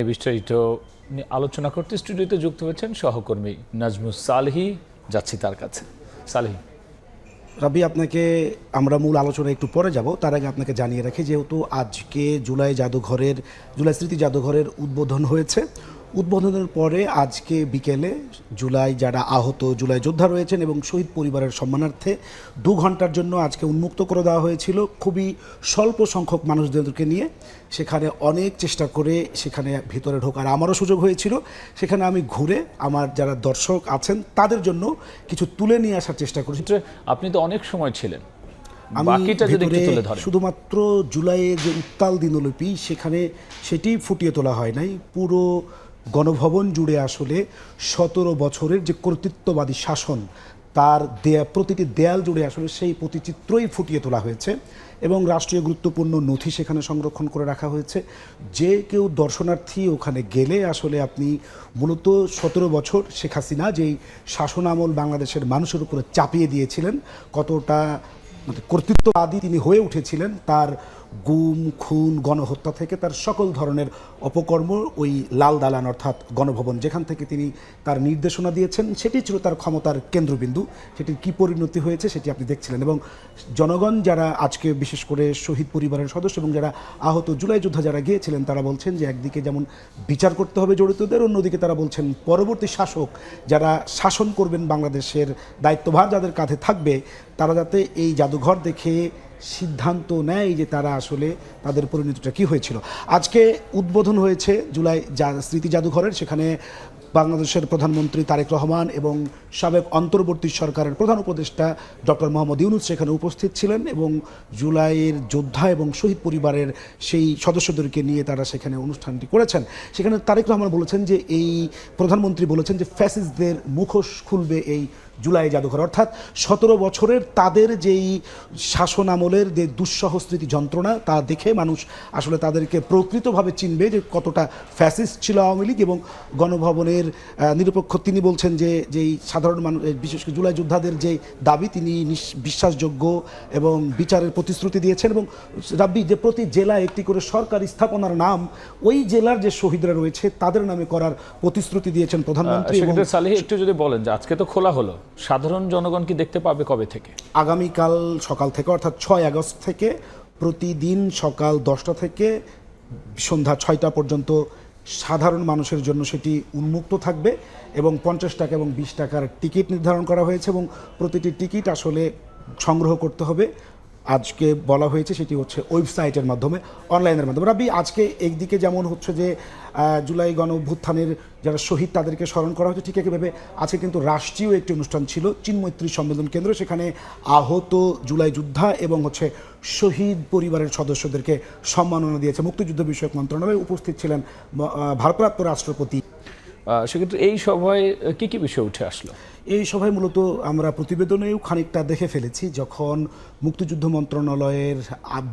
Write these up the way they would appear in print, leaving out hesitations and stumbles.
বিস্তারিত আলোচনা করতে স্টুডিওতে যুক্ত হয়েছেন সহকর্মী নাজমুস সালেহী। যাচ্ছি তার কাছে। সালেহী, রাবি, আপনাকে আমরা মূল আলোচনা একটু পরে যাব, তার আগে আপনাকে জানিয়ে রাখি যেহেতু আজকে জুলাই স্মৃতি জাদুঘরের উদ্বোধন হয়েছে। উদ্বোধনের পরে আজকে বিকেলে যারা আহত জুলাই যোদ্ধা রয়েছেন এবং শহীদ পরিবারের সম্মানার্থে 2 ঘন্টার জন্য আজকে উন্মুক্ত করে দেওয়া হয়েছিল খুবই স্বল্প সংখ্যক মানুষদেরকে নিয়ে। সেখানে অনেক চেষ্টা করে সেখানে ভিতরে ঢোকার আমারও সুযোগ হয়েছিল। সেখানে আমি ঘুরে আমার যারা দর্শক আছেন তাদের জন্য কিছু তুলে নিয়ে আসার চেষ্টা করেছি। আপনি তো অনেক সময় ছিলেন, আমি বাকিটা যদি একটু তুলে ধরেন। শুধুমাত্র জুলাইয়ের যে উত্তাল দিনলিপি সেটি ফুটিয়ে তোলা হয় নাই। পুরো গণভবন জুড়ে আসলে 17 বছরের যে কর্তৃত্ববাদী শাসন তার প্রতিটি দেয়াল জুড়ে আসলে সেই প্রতিচিত্রই ফুটিয়ে তোলা হয়েছে এবং রাষ্ট্রীয় গুরুত্বপূর্ণ নথি সেখানে সংরক্ষণ করে রাখা হয়েছে। যে কেউ দর্শনার্থী ওখানে গেলে আসলে আপনি মূলত 17 বছর শেখ হাসিনা যেই শাসন আমল বাংলাদেশের মানুষের উপরে চাপিয়ে দিয়েছিলেন, কতটা কর্তৃত্ববাদী তিনি হয়ে উঠেছিলেন, তার গুম খুন গণহত্যা থেকে তার সকল ধরনের অপকর্ম ওই লাল দালান অর্থাৎ গণভবন যেখান থেকে তিনি তার নির্দেশনা দিয়েছেন সেটি ছিল তার ক্ষমতার কেন্দ্রবিন্দু। সেটির কী পরিণতি হয়েছে সেটি আপনি দেখছিলেন এবং জনগণ যারা আজকে বিশেষ করে শহীদ পরিবারের সদস্য এবং যারা আহত জুলাই যোদ্ধা যারা গিয়েছিলেন তারা বলছেন যে একদিকে যেমন বিচার করতে হবে জড়িতদের, অন্যদিকে তারা বলছেন পরবর্তী শাসক যারা শাসন করবেন বাংলাদেশের দায়িত্বভার যাদের কাঁধে থাকবে তারা যাতে এই জাদুঘর দেখে সিদ্ধান্ত নেয় যে তারা আসলে তাদের পরিণতিটা কী হয়েছিল। আজকে উদ্বোধন হয়েছে স্মৃতি জাদুঘরের। সেখানে বাংলাদেশের প্রধানমন্ত্রী তারেক রহমান এবং সাবেক অন্তর্বর্তী সরকারের প্রধান উপদেষ্টা ডক্টর মোহাম্মদ ইউনূস সেখানে উপস্থিত ছিলেন এবং জুলাইয়ের যোদ্ধা এবং শহীদ পরিবারের সেই সদস্যদেরকে নিয়ে তারা সেখানে অনুষ্ঠানটি করেছেন। সেখানে তারেক রহমান বলেছেন যে প্রধানমন্ত্রী বলেছেন যে ফ্যাসিস্টদের মুখোশ খুলবে এই জুলাই জাদুঘর, অর্থাৎ 17 বছরের তাদের যেই শাসন আমলের যে দুঃসহ স্মৃতি যন্ত্রণা তা দেখে মানুষ আসলে তাদেরকে প্রকৃতভাবে চিনবে যে কতটা ফ্যাসিস্ট ছিল আওয়ামী লীগ। এবং গণভবনের নিরপেক্ষ তিনি বলছেন যে যেই সাধারণ মানুষ বিশেষ করে জুলাই যোদ্ধাদের যে দাবি তিনি বিশ্বাসযোগ্য এবং বিচারের প্রতিশ্রুতি দিয়েছেন এবং রাব্বি যে প্রতি জেলায় একটি করে সরকারি স্থাপনার নাম ওই জেলার যে শহীদরা রয়েছে তাদের নামে করার প্রতিশ্রুতি দিয়েছেন প্রধানমন্ত্রী। সালেহী, একটু যদি বলেন যে আজকে তো খোলা হলো, সাধারণ জনগণ কি দেখতে পাবে কবে থেকে? আগামীকাল সকাল থেকে অর্থাৎ 6 আগস্ট থেকে প্রতিদিন সকাল 10টা থেকে সন্ধ্যা 6টা পর্যন্ত সাধারণ মানুষের জন্য সেটি উন্মুক্ত থাকবে এবং 50 টাকা এবং 20 টাকার টিকিট নির্ধারণ করা হয়েছে এবং প্রতিটি টিকিট আসলে সংগ্রহ করতে হবে। আজকে বলা হয়েছে সেটি হচ্ছে ওয়েবসাইটের মাধ্যমে, অনলাইনের মাধ্যমে। রাবি, আজকে একদিকে যেমন হচ্ছে যে জুলাই গণ অভ্যুত্থানের যারা শহীদ তাদেরকে স্মরণ করা হচ্ছে, ঠিক একইভাবে আজকে কিন্তু রাষ্ট্রীয় একটি অনুষ্ঠান ছিল চিন্মৈত্রী সম্মেলন কেন্দ্র। সেখানে আহত জুলাই যোদ্ধা এবং শহীদ পরিবারের সদস্যদেরকে সম্মাননা দিয়েছে মুক্তিযুদ্ধ বিষয়ক মন্ত্রণালয়ে। উপস্থিত ছিলেন ভারপ্রাপ্ত রাষ্ট্রপতি। সেক্ষেত্রে এই সভায় কি কি বিষয় উঠে আসলো? এই সভায় মূলত আমরা প্রতিবেদনেও খানিকটা দেখে ফেলেছি, যখন মুক্তিযুদ্ধ মন্ত্রণালয়ের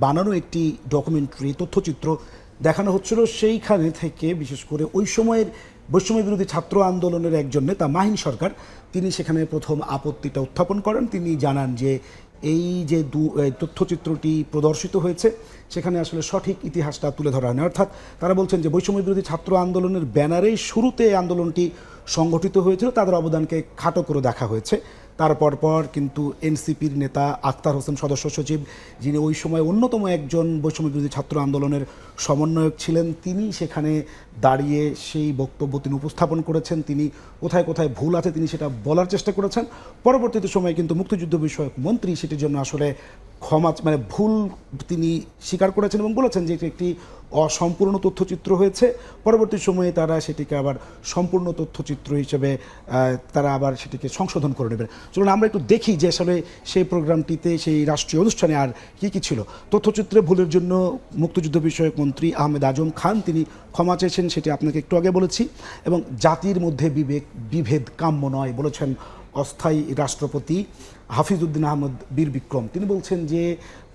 বানানো একটি ডকুমেন্টারি তথ্যচিত্র দেখানো হচ্ছিল, সেইখানে থেকে বিশেষ করে ওই সময়ের বৈষম্য বিরোধী ছাত্র আন্দোলনের একজন নেতা মাহিন সরকার তিনি সেখানে প্রথম আপত্তিটা উত্থাপন করেন। তিনি জানান যে এই যে তথ্যচিত্রটি প্রদর্শিত হয়েছে সেখানে আসলে সঠিক ইতিহাসটা তুলে ধরা হয় না। অর্থাৎ তারা বলছেন যে বৈষম্য বিরোধী ছাত্র আন্দোলনের ব্যানারেই শুরুতে আন্দোলনটি সংগঠিত হয়েছিল, তাদের অবদানকে খাটো করে দেখা হয়েছে। তারপর কিন্তু এনসিপির নেতা আখতার হোসেন সদস্য সচিব, যিনি ওই সময় অন্যতম একজন বৈষম্য বিরোধী ছাত্র আন্দোলনের সমন্বয়ক ছিলেন, তিনি সেখানে দাঁড়িয়ে সেই বক্তব্য তিনি উপস্থাপন করেছেন। তিনি কোথায় কোথায় ভুল আছে তিনি সেটা বলার চেষ্টা করেছেন। পরবর্তীতে সময়ে কিন্তু মুক্তিযুদ্ধ বিষয়ক মন্ত্রী সেটির জন্য আসলে ভুল তিনি স্বীকার করেছেন এবং বলেছেন যে এটি একটি অসম্পূর্ণ তথ্যচিত্র হয়েছে। পরবর্তী সময়ে তারা সেটিকে আবার সম্পূর্ণ তথ্যচিত্র হিসেবে তারা আবার সেটিকে সংশোধন করে নেবেন। চলুন আমরা একটু দেখি যে আসলে সেই প্রোগ্রামটিতে সেই রাষ্ট্রীয় অনুষ্ঠানে আর কি কি ছিল। তথ্যচিত্রে ভুলের জন্য মুক্তিযুদ্ধ বিষয়ক মন্ত্রী আহমেদ আজম খান তিনি ক্ষমা চেয়েছেন, সেটি আপনাকে একটু আগে বলেছি। এবং জাতির মধ্যে বিভেদ কাম্য নয় বলেছেন অস্থায়ী রাষ্ট্রপতি হাফিজউদ্দিন আহমদ বীর বিক্রম। তিনি বলছেন যে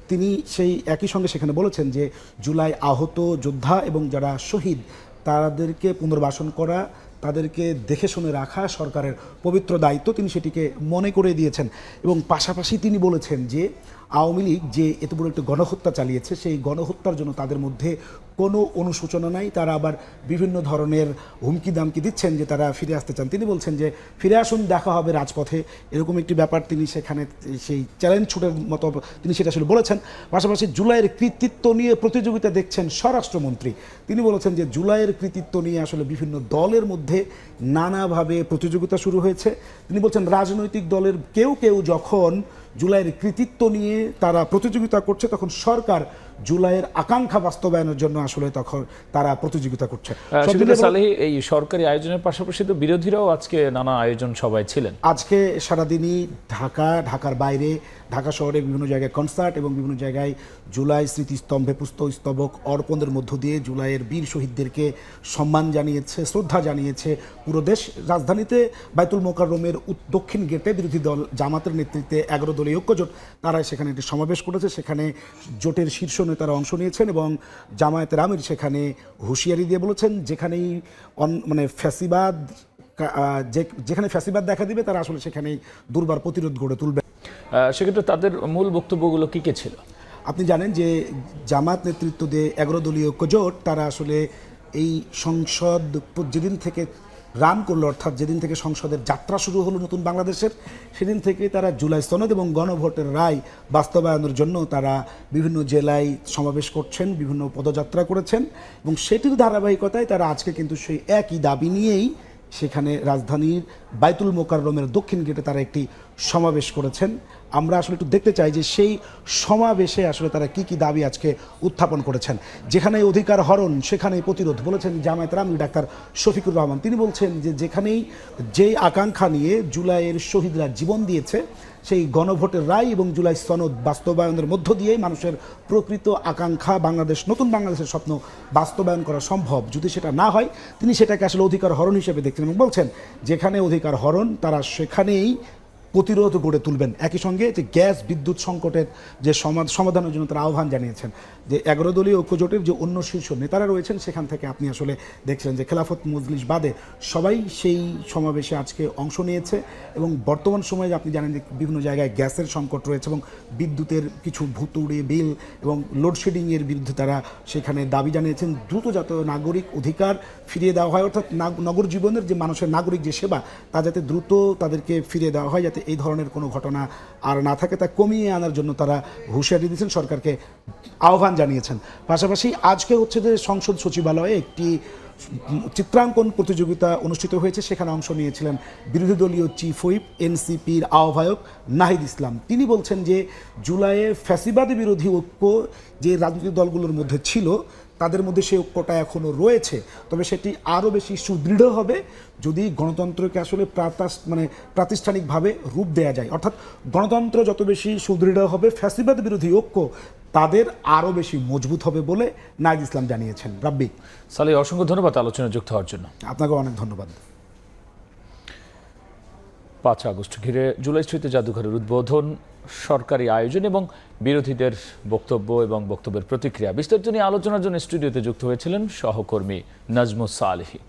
তিনি সেই একই সঙ্গে সেখানে বলেছেন যে জুলাই আহত যোদ্ধা এবং যারা শহীদ তাদেরকে পুনর্বাসন করা, তাদেরকে দেখে শুনে রাখা সরকারের পবিত্র দায়িত্ব, তিনি সেটিকে মনে করে দিয়েছেন। এবং পাশাপাশি তিনি বলেছেন যে আওয়ামী লীগ যে এত বড় একটা গণহত্যা চালিয়েছে সেই গণহত্যার জন্য তাদের মধ্যে কোনো অনুশোচনা নাই। তারা আবার বিভিন্ন ধরনের হুমকি দামকি দিচ্ছেন যে তারা ফিরে আসতে চান। তিনি বলছেন যে ফিরে আসুন, দেখা হবে রাজপথে, এরকম একটি ব্যাপার তিনি সেখানে সেই চ্যালেঞ্জ ছুটের মতো তিনি সেটা আসলে বলেছেন। পাশাপাশি জুলাইয়ের কৃতিত্ব নিয়ে প্রতিযোগিতা দেখছেন স্বরাষ্ট্রমন্ত্রী। তিনি বলেছেন যে জুলাইয়ের কৃতিত্ব নিয়ে আসলে বিভিন্ন দলের মধ্যে নানাভাবে প্রতিযোগিতা শুরু হয়েছে। তিনি বলছেন রাজনৈতিক দলের কেউ কেউ যখন জুলাইয়ের কৃতিত্ব নিয়ে তারা প্রতিযোগিতা করছে, তখন সরকার জুলাইয়ের আকাঙ্ক্ষা বাস্তবায়নের জন্য আসলে তখন তারা প্রতিযোগিতা করছে। সালেহী, এই সরকারি আয়োজনের পাশাপাশি তো বিরোধীরাও আজকে নানা আয়োজন সবাই ছিলেন। আজকে সারাদিনই ঢাকার বাইরে, ঢাকা শহরে বিভিন্ন জায়গায় কনসার্ট এবং বিভিন্ন জায়গায় জুলাই স্মৃতিস্তম্ভে পুষ্পস্তবক অর্পণের মধ্য দিয়ে জুলাইয়ের বীর শহীদদেরকে সম্মান জানিয়েছে, শ্রদ্ধা জানিয়েছে পুরো দেশ। রাজধানীতে বাইতুল মোকাররমের দক্ষিণ গেটে বিরোধী দল জামাতের নেতৃত্বে 11 দলীয় ঐক্যজোট তারা সেখানে একটি সমাবেশ করেছে। সেখানে জোটের শীর্ষ নেতারা অংশ নিয়েছেন এবং জামায়াতের আমির সেখানে হুঁশিয়ারি দিয়ে বলেছেন যেখানেই ফ্যাসিবাদ যেখানে ফ্যাসিবাদ দেখা দিবে তারা আসলে সেখানেই দুর্বার প্রতিরোধ গড়ে তুলবে। সেক্ষেত্রে তাদের মূল বক্তব্যগুলো কী কে ছিল? আপনি জানেন যে জামাত নেতৃত্ব দিয়ে 11 দলীয় ঐক্যজোট তারা আসলে এই সংসদ যেদিন থেকে রান করলো, অর্থাৎ যেদিন থেকে সংসদের যাত্রা শুরু হলো নতুন বাংলাদেশের, সেদিন থেকে তারা জুলাই সনদ এবং গণভোটের রায় বাস্তবায়নের জন্য তারা বিভিন্ন জেলায় সমাবেশ করছেন, বিভিন্ন পদযাত্রা করেছেন এবং সেটির ধারাবাহিকতায় তারা আজকে কিন্তু সেই একই দাবি নিয়েই সেখানে রাজধানীর বাইতুল মোকাররমের দক্ষিণ গেটে তারা একটি সমাবেশ করেছেন। আমরা আসলে একটু দেখতে চাই যে সেই সমাবেশে আসলে তারা কি কি দাবি আজকে উত্থাপন করেছেন। যেখানে অধিকার হরণ সেখানেই প্রতিরোধ বলেছেন জামায়াতের আমির ডাক্তার শফিকুর রহমান। তিনি বলছেন যে যেখানেই যেই আকাঙ্ক্ষা নিয়ে জুলাইয়ের শহীদরা জীবন দিয়েছে, সেই গণভোটের রায় এবং জুলাই সনদ বাস্তবায়নের মধ্য দিয়েই মানুষের প্রকৃত আকাঙ্ক্ষা বাংলাদেশ, নতুন বাংলাদেশের স্বপ্ন বাস্তবায়ন করা সম্ভব। যদি সেটা না হয় তিনি সেটাকে আসলে অধিকার হরণ হিসেবে দেখছেন এবং বলছেন যেখানে অধিকার হরণ তারা সেখানেই প্রতিরোধ গড়ে তুলবেন। একই সঙ্গে যে গ্যাস বিদ্যুৎ সংকটের যে সমাধানের জন্য তারা আহ্বান জানিয়েছেন। যে 11 দলীয় ঐক্যজোটের যে অন্য শীর্ষ নেতারা রয়েছেন সেখান থেকে আপনি আসলে দেখছিলেন যে খেলাফত মজলিস বাদে সবাই সেই সমাবেশে আজকে অংশ নিয়েছে এবং বর্তমান সময়ে আপনি জানেন যে বিভিন্ন জায়গায় গ্যাসের সংকট রয়েছে এবং বিদ্যুতের কিছু ভুতুড়ে বিল এবং লোডশেডিংয়ের বিরুদ্ধে তারা সেখানে দাবি জানিয়েছেন দ্রুত যাতে নাগরিক অধিকার ফিরিয়ে দেওয়া হয়, অর্থাৎ নগর জীবনের যে মানুষের নাগরিক যে সেবা তা যাতে দ্রুত তাদেরকে ফিরিয়ে দেওয়া হয়, যাতে এই ধরনের কোনো ঘটনা আর না থাকে তা কমিয়ে আনার জন্য তারা হুঁশিয়ারি দিয়েছেন, সরকারকে আহ্বান জানিয়েছেন। পাশাপাশি আজকে হচ্ছে যে সংসদ সচিবালয়ে একটি চিত্রাঙ্কন প্রতিযোগিতা অনুষ্ঠিত হয়েছে। সেখানে অংশ নিয়েছিলেন বিরোধী দলীয় চিফ হুইপ এনসিপির আহ্বায়ক নাহিদ ইসলাম। তিনি বলছেন যে জুলাইয়ে ফ্যাসিবাদী বিরোধী ঐক্য যে রাজনৈতিক দলগুলোর মধ্যে ছিল তাদের মধ্যে সেই ঐক্যটা এখনও রয়েছে, তবে সেটি আরও বেশি সুদৃঢ় হবে যদি গণতন্ত্রকে আসলে প্রাতিষ্ঠানিকভাবে রূপ দেওয়া যায়। অর্থাৎ গণতন্ত্র যত বেশি সুদৃঢ় হবে, ফ্যাসিবাদ বিরোধী ঐক্য তাদের আরও বেশি মজবুত হবে বলে নাহিদ ইসলাম জানিয়েছেন। রাব্বি, সালেহ, অসংখ্য ধন্যবাদ আলোচনায় যুক্ত হওয়ার জন্য। আপনাকেও অনেক ধন্যবাদ। 5 আগস্ট ঘিরে জুলাই স্মৃতি জাদুঘরের উদ্বোধন, সরকারি আয়োজন এবং বিরোধীদের বক্তব্য এবং বক্তব্যের প্রতিক্রিয়া বিস্তারিত নিয়ে আলোচনার জন্য স্টুডিওতে যুক্ত হয়েছিলেন সহকর্মী নাজমুস সালেহী।